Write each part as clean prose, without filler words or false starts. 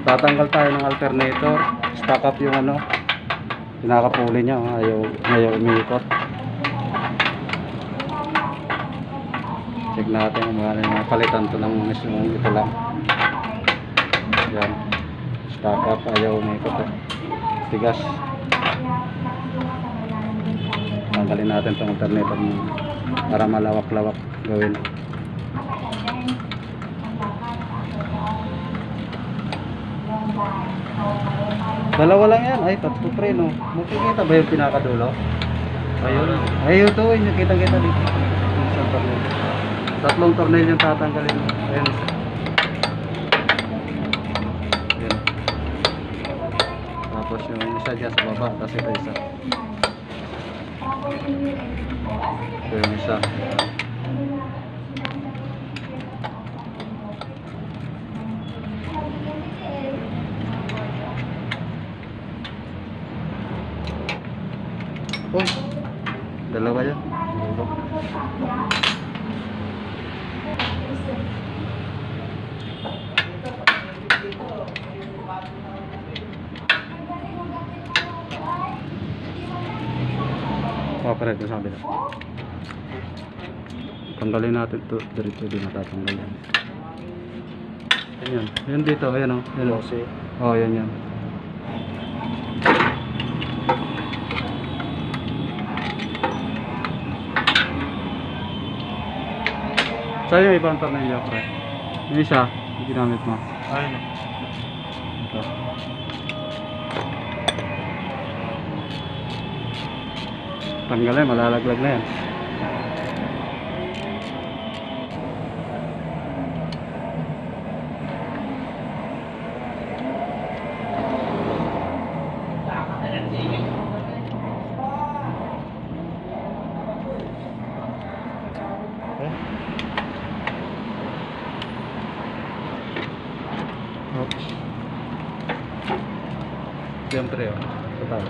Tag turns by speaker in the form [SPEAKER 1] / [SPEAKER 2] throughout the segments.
[SPEAKER 1] Tatanggal tayo ng alternator. Stock up yung ano, pinakapuli niya, ayaw umiikot. Check natin kung mga palitan to ng mismong ito lang. Yan, stock up, ayaw umiikot eh. Tigas. Tanggalin natin itong alternator para malawak-lawak gawin. Dalawa lang yan. Ay, tatlo pre, no. Makikita ba yung pinakadulo? Ayun. Ayun to, yung kita-kita dito. Isang tornil. Tatlong tornil yung tatanggalin. Ayun isa. Ayun. Tapos yung isa dyan sa baba. Tapos ito isa. Ito yung isa. Oh, dalawa yan. Oh, pare, ito sa kabila. Tanggalin natin ito. Dito din natatanggal yan. Ayan. Ayan dito. Ayan o. Ayan o. Oh, ayan yan. Saan yung ibang tornilyo, pre? Yung isa, yung ginamit mo.
[SPEAKER 2] Ayun.
[SPEAKER 1] Ito. Tanggalin, malalaglag na yan. Oops. Siyempre, oh. Sa taas.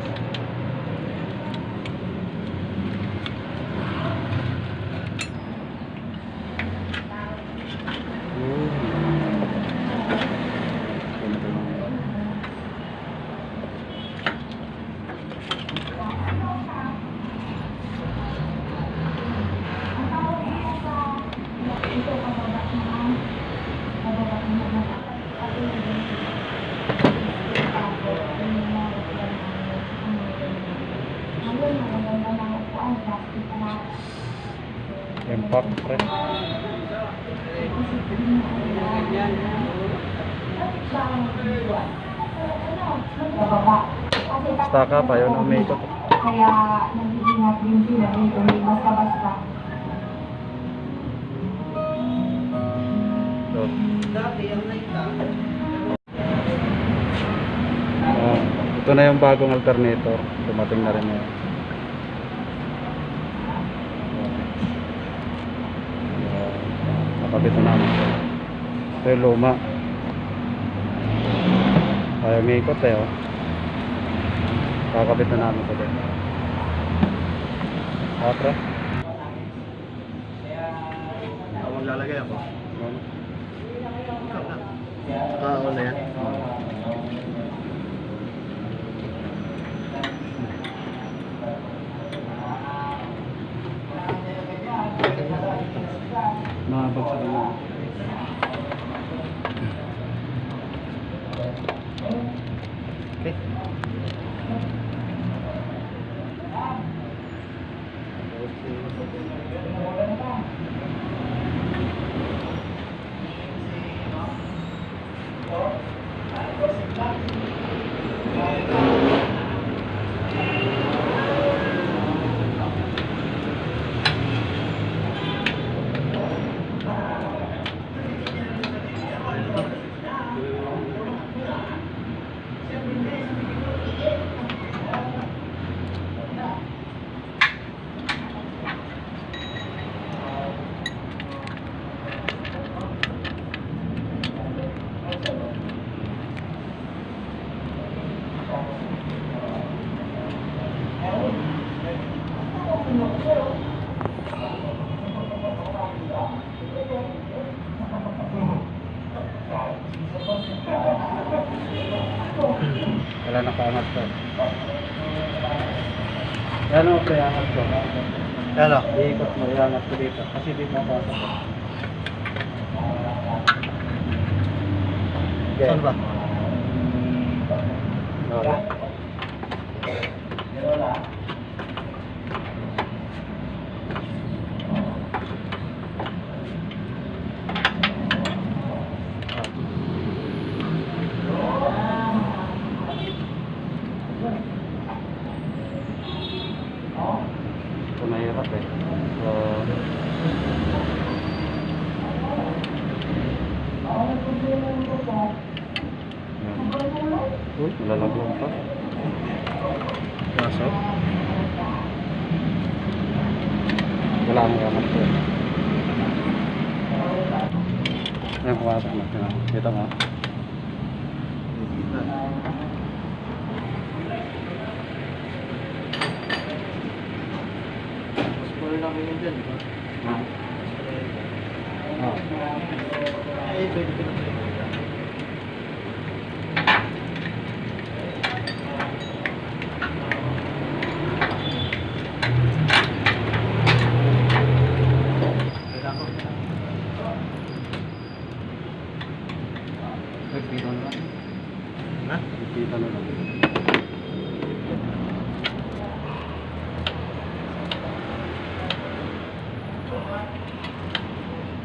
[SPEAKER 1] Impact, pre. Stock up, ayaw na umikot.
[SPEAKER 3] Kaya nag-iingat din sila dito, hindi basta-basta.
[SPEAKER 1] So, ito na yung bagong alternator. Dumating na rin yun. Nakabit na namin ito. Ito yung luma. Ayaw may ikot eh, oh. Kakabit na namin ito din. Pre.
[SPEAKER 2] Maglalagay ako. Ikaw na. Na yan.
[SPEAKER 1] Nakabagsak na. Okay. Wala nakaangat to. Yan o, pre-angat ko.
[SPEAKER 2] Ano?
[SPEAKER 1] Iikot mo, iangat ko dito. Kasi di mo pasok. Okay.
[SPEAKER 2] Saan ba?
[SPEAKER 1] Okay. Ito mahirap eh. So, yan. Uy, malalagyan pa.
[SPEAKER 2] Kaso?
[SPEAKER 1] Wala akong gamit ko. Ayan, pumasok na. Kita mo.
[SPEAKER 2] Mas pwede namin yun dyan, di ba?
[SPEAKER 1] Ha? Oh.
[SPEAKER 2] Eh, pwede ka na pwede.
[SPEAKER 1] Nagpita na lang.
[SPEAKER 2] Ha?
[SPEAKER 1] Nagpita na lang.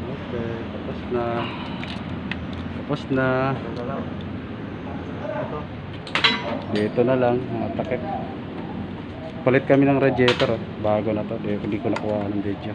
[SPEAKER 1] Okay, tapos na. Tapos na.
[SPEAKER 2] Ito na lang. Ito.
[SPEAKER 1] Dito na lang, mga takip. Palit kami ng radiator. Bago na to. Hindi ko nakuha ng video.